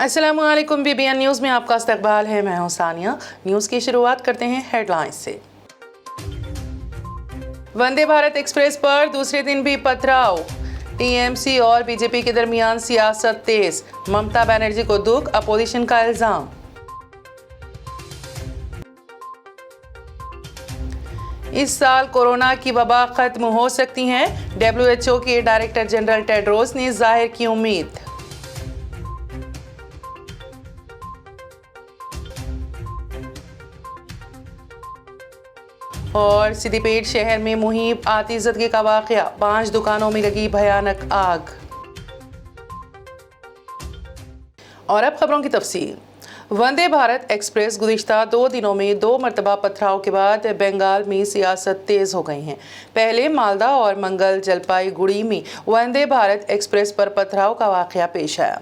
अस्सलामुअलैकुम BBN news में आपका इस्तकबाल है। मैं हूं सानिया। न्यूज़ की शुरुआत करते हैं हेडलाइंस से। वंदे भारत एक्सप्रेस पर दूसरे दिन भी पथराव, टीएमसी और बीजेपी के दरमियान सियासत तेज, ममता बनर्जी को दुख, अपोजिशन का इल्जाम। इस साल कोरोना की वबा खत्म हो सकती है, डब्ल्यूएचओ के डायरेक्टर जनरल टेड्रोस ने जाहिर की उम्मीद। और सिद्दीपेट शहर में मुहिब आतिशज़दगी का वाक़या, 5 दुकानों में लगी भयानक आग। और अब खबरों की तफसील। वंदे भारत एक्सप्रेस गुज़िश्ता 2 दिनों में 2 मरतबा पथराव के बाद बंगाल में सियासत तेज़ हो गई है। पहले मालदा और मंगल जलपाईगुड़ी में वंदे भारत एक्सप्रेस पर पथराव का वाक़या पेश आया।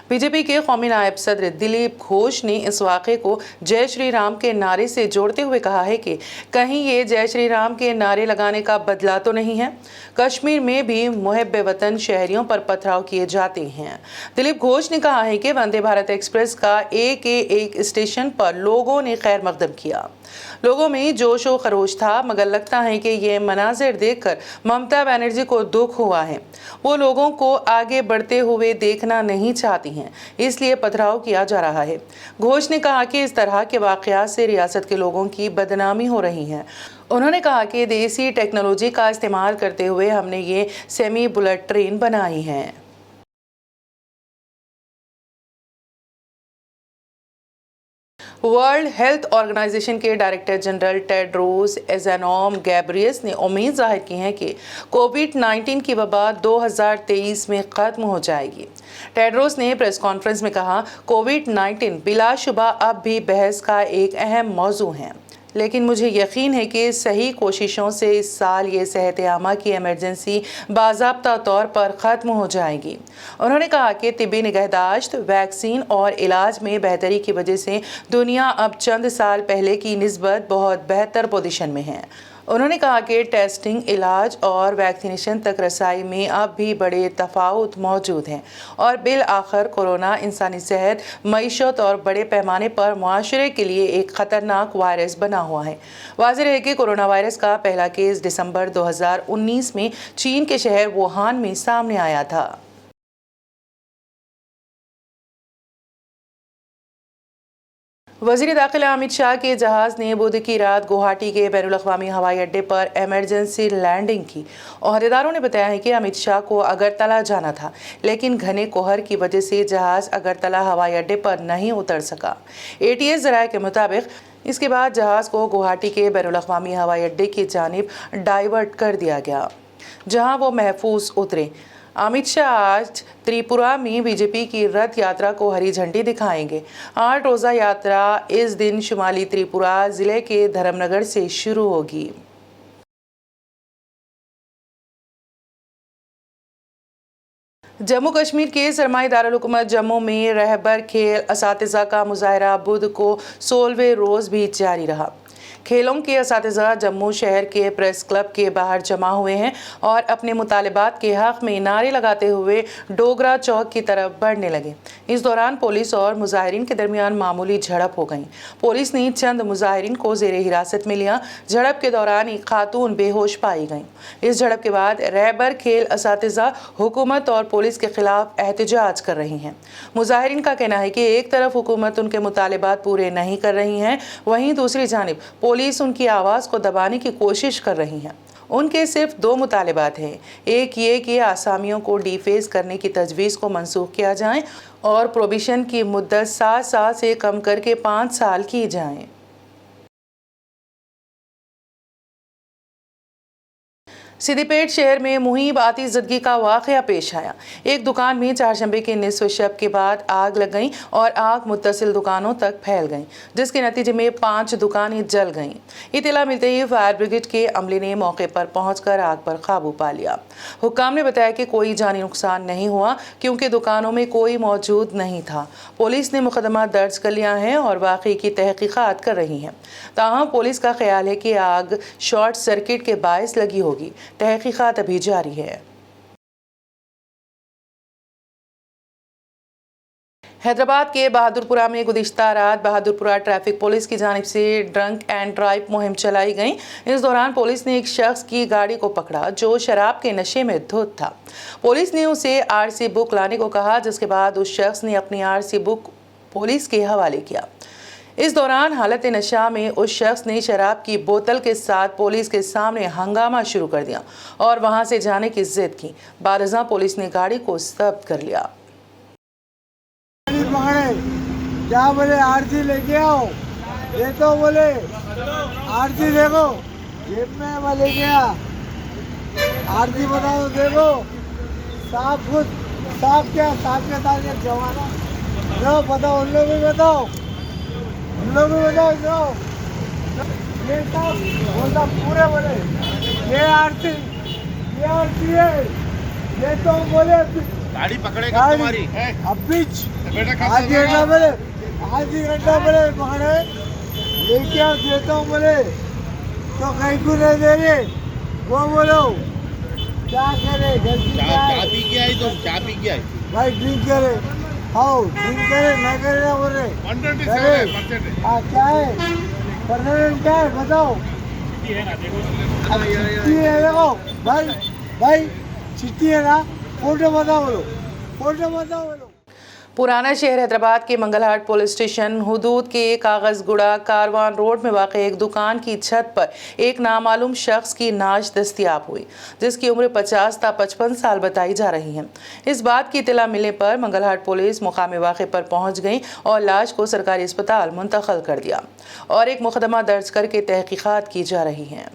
बीजेपी के कौमी नायब सदर दिलीप घोष ने इस वाक़े को जय श्री राम के नारे से जोड़ते हुए कहा है कि कहीं ये जय श्री राम के नारे लगाने का बदला तो नहीं है। कश्मीर में भी मुहब्बे वतन शहरियों पर पथराव किए जाते हैं। दिलीप घोष ने कहा है कि वंदे भारत एक्सप्रेस का एक स्टेशन पर लोगों ने खैर मकदम किया। लोगों में जोश व खरोश था, मगर लगता है कि ये मनाजिर देखकर ममता बनर्जी को दुख हुआ है। वो लोगों को आगे बढ़ते हुए देखना नहीं चाहती हैं, इसलिए पथराव किया जा रहा है। घोष ने कहा कि इस तरह के वाक़यात से रियासत के लोगों की बदनामी हो रही है। उन्होंने कहा कि देसी टेक्नोलॉजी का इस्तेमाल करते हुए हमने ये सेमी बुलेट ट्रेन बनाई है। वर्ल्ड हेल्थ ऑर्गेनाइजेशन के डायरेक्टर जनरल टेड्रोस एज़ानोम गैब्रियस ने उम्मीद जाहिर की है कि कोविड-19 की वबा 2023 में ख़त्म हो जाएगी। टेड्रोस ने प्रेस कॉन्फ्रेंस में कहा, कोविड-19 बिलाशुबा अब भी बहस का एक अहम मौजू है, लेकिन मुझे यकीन है कि सही कोशिशों से इस साल ये सेहत-ए-आमा की इमरजेंसी बाज़ाब्ता तौर पर ख़त्म हो जाएगी। उन्होंने कहा कि तिब्बी निगहदाश्त, वैक्सीन और इलाज में बेहतरी की वजह से दुनिया अब चंद साल पहले की निस्बत बहुत बेहतर पोजीशन में है। उन्होंने कहा कि टेस्टिंग, इलाज और वैक्सीनेशन तक रसाई में अब भी बड़े तफावत मौजूद हैं और बिल आखिर कोरोना इंसानी सेहत, मईशत और बड़े पैमाने पर मुआशरे के लिए एक ख़तरनाक वायरस बना हुआ है। वाज़ेह है कि कोरोना वायरस का पहला केस दिसंबर 2019 में चीन के शहर वुहान में सामने आया था। वज़ीर दाखिला अमित शाह के जहाज़ ने बुध की रात गुवाहाटी के बैनुल-अक़वामी हवाई अड्डे पर इमरजेंसी लैंडिंग की। ओहदेदारों ने बताया है कि अमित शाह को अगरतला जाना था, लेकिन घने कोहर की वजह से जहाज़ अगरतला हवाई अड्डे पर नहीं उतर सका। एटीएस ज़राए के मुताबिक इसके बाद जहाज़ को गुवाहाटी के बैनुल-अक़वामी हवाई अड्डे की जानिब डाइवर्ट कर दिया गया, जहाँ वो महफूज उतरे। अमित शाह आज त्रिपुरा में बीजेपी की रथ यात्रा को हरी झंडी दिखाएंगे। 8 रोज़ा यात्रा इस दिन शुमाली त्रिपुरा जिले के धर्मनगर से शुरू होगी। जम्मू कश्मीर के सरमाई दारुल हुकूमत जम्मू में रहबर खेल असातिज़ा का मुजाहरा बुध को 16वें रोज़ भी जारी रहा। खेलों के असातिज़ा जम्मू शहर के प्रेस क्लब के बाहर जमा हुए हैं और अपने मुतालिबात के हक़ में नारे लगाते हुए डोगरा चौक की तरफ बढ़ने लगे। इस दौरान पुलिस और मुजाहिरीन के दरमियान मामूली झड़प हो गई। पुलिस ने चंद मुजाहिरीन को ज़ेरे हिरासत में लिया। झड़प के दौरान एक खातून बेहोश पाई गई। इस झड़प के बाद रहबर खेल असातिज़ा हुकूमत और पुलिस के खिलाफ एहतजाज कर रही हैं। मुजाहिरीन का कहना है कि एक तरफ हुकूमत उनके मुतालिबात पूरे नहीं कर रही है, वहीं दूसरी जानिब पुलिस उनकी आवाज़ को दबाने की कोशिश कर रही है। उनके सिर्फ 2 मुतालिबात हैं। एक ये कि आसामियों को डीफेस करने की तजवीज़ को मनसूख किया जाए और प्रोबिशन की मुद्दत 7 साल से कम करके 5 साल की जाए। सिद्दीपेट शहर में मुहिब आतिशज़दगी का वाक़या पेश आया। एक दुकान में चारशंबे के निसफ शब के बाद आग लग गई और आग मुत्तसिल दुकानों तक फैल गई, जिसके नतीजे में 5 दुकानें जल गईं। इत्तला मिलते ही फायर ब्रिगेड के अमले ने मौके पर पहुंचकर आग पर काबू पा लिया। हुक्काम ने बताया कि कोई जानी नुकसान नहीं हुआ क्योंकि दुकानों में कोई मौजूद नहीं था। पुलिस ने मुकदमा दर्ज कर लिया है और वाक़े की तहकीकात कर रही है। ताहम पुलिस का ख्याल है कि आग शॉर्ट सर्किट के बायस लगी होगी। तहकीकात अभी जारी है। हैदराबाद के बहादुरपुरा में गुज़िश्ता रात बहादुरपुरा ट्रैफिक पुलिस की जानिब से ड्रंक एंड ड्राइव मुहिम चलाई गई। इस दौरान पुलिस ने एक शख्स की गाड़ी को पकड़ा जो शराब के नशे में धुत था। पुलिस ने उसे आरसी बुक लाने को कहा, जिसके बाद उस शख्स ने अपनी आरसी बुक पुलिस के हवाले किया। इस दौरान हालत नशा में उस शख्स ने शराब की बोतल के साथ पुलिस के सामने हंगामा शुरू कर दिया और वहां से जाने की जिद की। बारजा पुलिस ने गाड़ी को जब्त कर लिया। क्या बोले आरती लेके आओ, ये तो बोले आरती देखो जेब में मैं लेके आ, आरती बताओ देखो साफ खुद साफ क्या साफ के साथ जमाना जो बताओ उन लोग भी बताओ, उन लोग भी बताओ जो ये सब बोलता पूरे बोले ये आरती है, ये तो बोले गाड़ी पकड़ेगा तुम्हारी है अब बीच बेटा आज ही घंटा बोले पकड़े लेके आओ देता हूँ बोले तो कहीं को नहीं दे रहे, वो बोलो क्या करे गलती क्या क्या है पी के आई तुम, क्या पी के आई? भाई ड्रिंक करे, आओ ड्रिंक करे नहीं करे ना बोल रहे 127%। हाँ क्या है परमानेंट क्या है बताओ, चिट्ठी है देखो भाई चिट्ठी है ना, फोटो बताओ बोलो, फोटो बताओ बोलो। पुराना शहर हैदराबाद के मंगलहाट पुलिस स्टेशन हुदूद के कागजगुड़ा कारवान रोड में वाक़ एक दुकान की छत पर एक नामालूम शख्स की नाश दस्तियाब हुई, जिसकी उम्र 50 था 55 साल बताई जा रही है। इस बात की इत्तला मिलने पर मंगलहाट पुलिस मुकामी वाक़े पर पहुंच गई और लाश को सरकारी अस्पताल मुंतकिल कर दिया और एक मुकदमा दर्ज करके तहकीकात की जा रही है।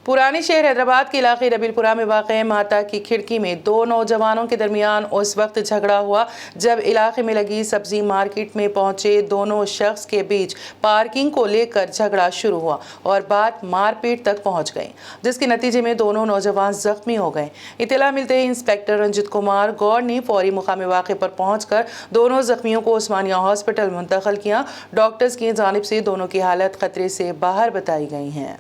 पुरानी शहर हैदराबाद के इलाके रबीलपुरा में वाक़ माता की खिड़की में दो नौजवानों के दरमियान उस वक्त झगड़ा हुआ जब इलाके में लगी सब्जी मार्केट में पहुंचे दोनों शख्स के बीच पार्किंग को लेकर झगड़ा शुरू हुआ और बात मारपीट तक पहुंच गई, जिसके नतीजे में दोनों नौजवान जख्मी हो गए। इत्तला मिलते ही इंस्पेक्टर रंजित कुमार गौर ने फौरी मुकामी वाक़े पर पहुंचकर दोनों जख्मियों को उस्मानिया हॉस्पिटल मुंतकिल किया। डॉक्टर्स की जानिब से दोनों की हालत खतरे से बाहर बताई गई हैं।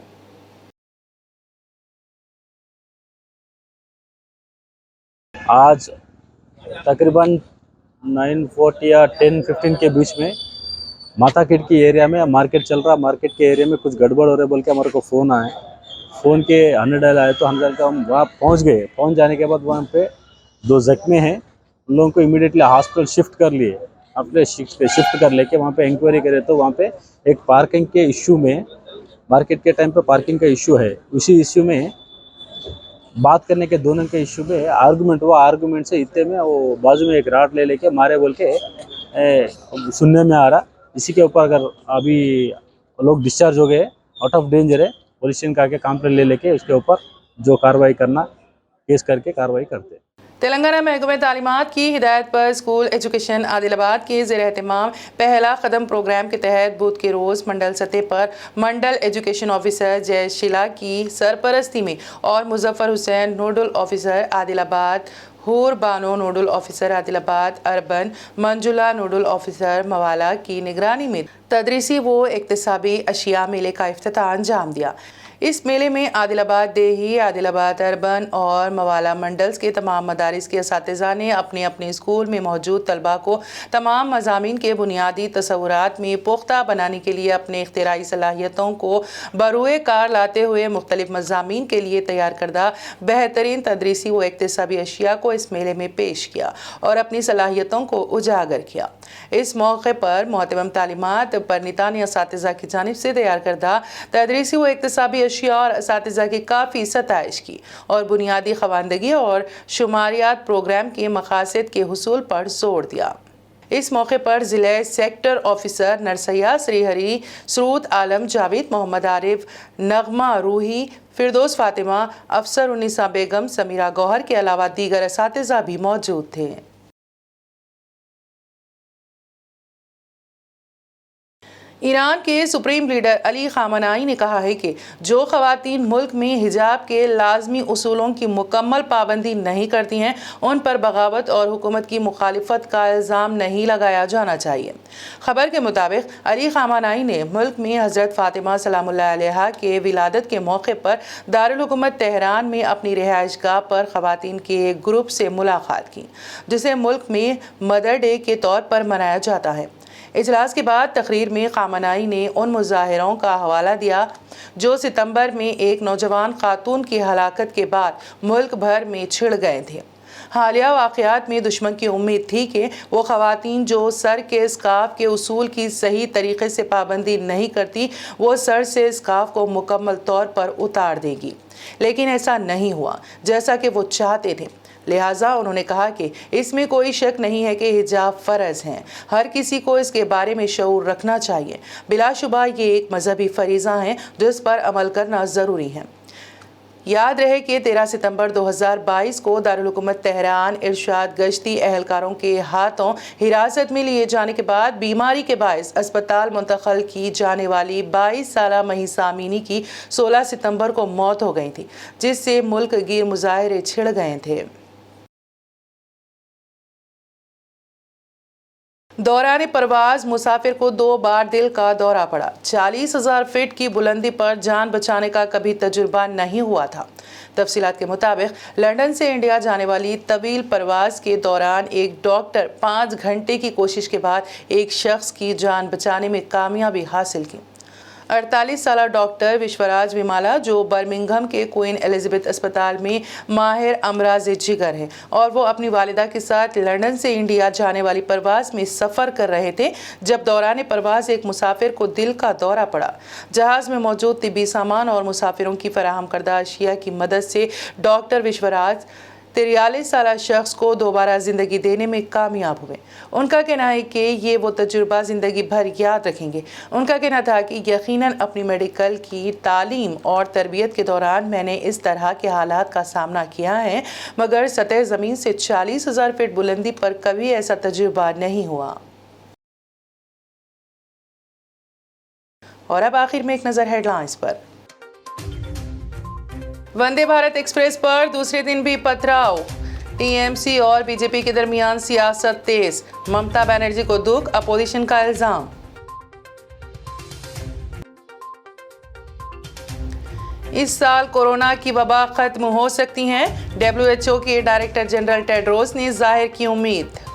आज तकरीबन 9:40 या 10:15 के बीच में माता खिड़की एरिया में मार्केट चल रहा, मार्केट के एरिया में कुछ गड़बड़ हो रहा है बोल के हमारे को फ़ोन आए। फ़ोन के 100 डायल आए तो 100 का हम वहाँ पहुँच गए। पहुँच जाने के बाद वहाँ पे दो जख्मी हैं, उन लोगों को इमीडिएटली हॉस्पिटल शिफ्ट कर लिए। अपने शिफ्ट कर लेके वहाँ पे इंक्वायरी करे तो वहाँ पे एक पार्किंग के इश्यू में, मार्केट के टाइम पे पार्किंग का इश्यू है, उसी इश्यू में बात करने के दोनों के इश्यू में आर्गुमेंट हुआ। आर्गुमेंट से इतने में वो बाजू में एक राड ले लेके मारे बोल के सुनने में आ रहा। इसी के ऊपर अगर अभी लोग डिस्चार्ज हो गए, आउट ऑफ डेंजर है, पुलिस स्टेशन का के कंप्लेंट ले लेके उसके ऊपर जो कार्रवाई करना केस करके कार्रवाई करते हैं। तेलंगाना महकमे तालीमात की हिदायत पर स्कूल एजुकेशन आदिलाबाद के ज़ेर एहतमाम पहला कदम प्रोग्राम के तहत बुध के रोज़ मंडल सतह पर मंडल एजुकेशन ऑफिसर जयशिला की सरपरस्ती में और Muzaffar Hussain nodal officer Adilabad, Hoor Bano nodal officer Adilabad urban, Manjula nodal officer Mawala की निगरानी में तदरीसी व इक्तिसाबी अशिया मेले का इफ्तिताह अंजाम दिया। इस मेले में आदिलाबाद देही, आदिलाबाद अर्बन और मवाला मंडल्स के तमाम मदारिस के असातिज़ा ने अपने अपने स्कूल में मौजूद तलबा को तमाम मज़ामीन के बुनियादी तसव्वुरात में पुख्ता बनाने के लिए अपने इख्तिराई सलाहियतों को बरूए कार लाते हुए मुख्तलिफ मज़ामीन के लिए तैयार करदा बेहतरीन तदरीसी व इक्तिसाबी अशिया को इस मेले में पेश किया और अपनी सलाहियतों को उजागर किया। इस मौके पर मोहतरम तालीमात परनीतानी असातिज़ा की जानिब से तैयार करदा तदरीसी व इक्तिसाबी अशिया और असातिज़ा की काफ़ी सताइश की और बुनियादी खवानदगी और शुमारियात प्रोग्राम के मकासद के हुसूल पर जोर दिया। इस मौके पर ज़िले सेक्टर ऑफिसर नरसैया श्रीहरी, सरूद आलम, जावेद मोहम्मद आरिफ, नगमा रूही, फिरदौस फातिमा, अफसर उन्नीसा बेगम, समीरा गौहर के अलावा दीगर असातिज़ा भी मौजूद थे। ईरान के सुप्रीम लीडर अली खामनाई ने कहा है कि जो ख़वातीन मुल्क में हिजाब के लाजमी उसूलों की मुकम्मल पाबंदी नहीं करती हैं उन पर बगावत और हुकूमत की मुखालिफत का इल्ज़ाम नहीं लगाया जाना चाहिए। खबर के मुताबिक अली खामनाई ने मुल्क में हज़रत फ़ातिमा सलामुल्लाह अलैहा के विलादत के मौके पर दारुल हुकूमत तेहरान में अपनी रिहाइशगाह पर ख़वातीन के एक ग्रुप से मुलाकात की, जिसे मुल्क में मदर डे के तौर पर मनाया जाता है। इजलास के बाद तकरीर में खामनाई ने उन मुजाहिरों का हवाला दिया जो सितंबर में एक नौजवान खातून की हलाकत के बाद मुल्क भर में छिड़ गए थे। हालिया वाक़यात में दुश्मन की उम्मीद थी कि वो ख़वातीन जो सर के स्कार्फ के उसूल की सही तरीके से पाबंदी नहीं करती वो सर से स्कार्फ को मुकम्मल तौर पर उतार देगी, लेकिन ऐसा नहीं हुआ जैसा कि वो चाहते थे। लिहाजा उन्होंने कहा कि इसमें कोई शक नहीं है कि हिजाब फ़र्ज़ हैं, हर किसी को इसके बारे में शऊर रखना चाहिए। बिलाशुबा ये एक मजहबी फरीज़ा है जिस पर अमल करना ज़रूरी है। याद रहे कि 13 सितंबर 2022 को दारुल हुकूमत तेहरान इरशाद गश्ती एहलकारों के हाथों हिरासत में लिए जाने के बाद बीमारी के बायस अस्पताल मुंतकिल की जाने वाली 22 साला महिसा अमीनी की 16 सितंबर को मौत हो गई थी, जिससे मुल्क गिर मुजाहिरे छिड़ गए थे। दौरान परवाज मुसाफिर को 2 बार दिल का दौरा पड़ा। 40,000 फीट की बुलंदी पर जान बचाने का कभी तजुर्बा नहीं हुआ था। तफसीलात के मुताबिक लंदन से इंडिया जाने वाली तवील परवाज के दौरान एक डॉक्टर 5 घंटे की कोशिश के बाद एक शख्स की जान बचाने में कामयाबी हासिल की। 48 साला डॉक्टर विश्वराज विमाला जो बर्मिंघम के क्वीन एलिजाबेथ अस्पताल में माहिर अमराज जिगर है और वो अपनी वालिदा के साथ लंदन से इंडिया जाने वाली परवाज़ में सफ़र कर रहे थे जब दौरान परवाज़ एक मुसाफिर को दिल का दौरा पड़ा। जहाज़ में मौजूद तिब्बी सामान और मुसाफिरों की फराहम करदा अशिया की मदद से डॉक्टर विश्वराज 43 साला शख्स को दोबारा ज़िंदगी देने में कामयाब हुए। उनका कहना है कि ये वो तजुर्बा ज़िंदगी भर याद रखेंगे। उनका कहना था कि यकीनन अपनी मेडिकल की तालीम और तरबियत के दौरान मैंने इस तरह के हालात का सामना किया है, मगर सतह ज़मीन से 40,000 फीट बुलंदी पर कभी ऐसा तजुर्बा नहीं हुआ। और अब आखिर में एक नज़र हेडलाइंस पर। वंदे भारत एक्सप्रेस पर दूसरे दिन भी पथराव, टीएमसी और बीजेपी के दरमियान सियासत तेज, ममता बनर्जी को दुख, अपोजिशन का इल्जाम। इस साल कोरोना की वबा खत्म हो सकती है, WHO के डायरेक्टर जनरल टेड्रोस ने जाहिर की उम्मीद।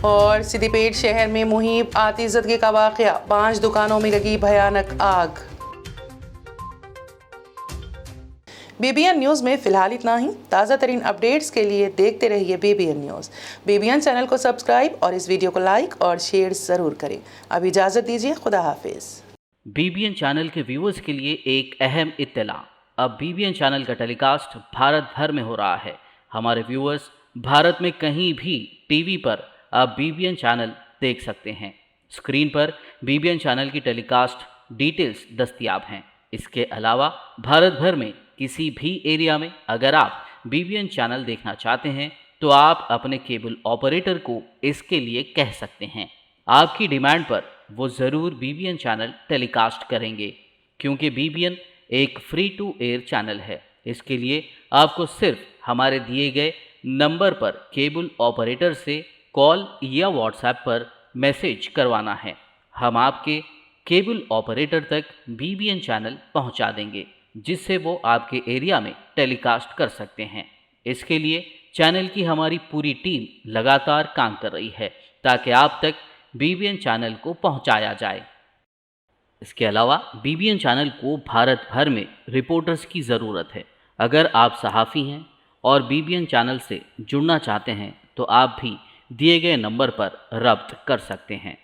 और सिद्दीपेट शहर में मुहिब आतिशज़दगी का वाक़या, 5 दुकानों में लगी भयानक आग। BBN न्यूज़ में फ़िलहाल इतना ही। ताज़ा तरीन अपडेट्स के लिए देखते रहिए BBN न्यूज़। BBN चैनल को सब्सक्राइब और इस वीडियो को लाइक और शेयर ज़रूर करें। अब इजाज़त दीजिए, खुदा हाफिज़। BBN चैनल के व्यूअर्स के लिए एक अहम इत्तला। अब BBN चैनल का टेलीकास्ट भारत भर में हो रहा है। हमारे व्यूअर्स भारत में कहीं भी टीवी पर अब BBN चैनल देख सकते हैं। स्क्रीन पर BBN चैनल की टेलीकास्ट डिटेल्स दस्तयाब हैं। इसके अलावा भारत भर में किसी भी एरिया में अगर आप BBN चैनल देखना चाहते हैं तो आप अपने केबल ऑपरेटर को इसके लिए कह सकते हैं। आपकी डिमांड पर वो ज़रूर BBN चैनल टेलीकास्ट करेंगे, क्योंकि BBN एक फ्री टू एयर चैनल है। इसके लिए आपको सिर्फ हमारे दिए गए नंबर पर केबल ऑपरेटर से कॉल या व्हाट्सएप पर मैसेज करवाना है। हम आपके केबल ऑपरेटर तक BBN चैनल पहुंचा देंगे, जिससे वो आपके एरिया में टेलीकास्ट कर सकते हैं। इसके लिए चैनल की हमारी पूरी टीम लगातार काम कर रही है ताकि आप तक BBN चैनल को पहुंचाया जाए। इसके अलावा BBN चैनल को भारत भर में रिपोर्टर्स की ज़रूरत है। अगर आप सहाफ़ी हैं और BBN चैनल से जुड़ना चाहते हैं तो आप भी दिए गए नंबर पर रब्त कर सकते हैं।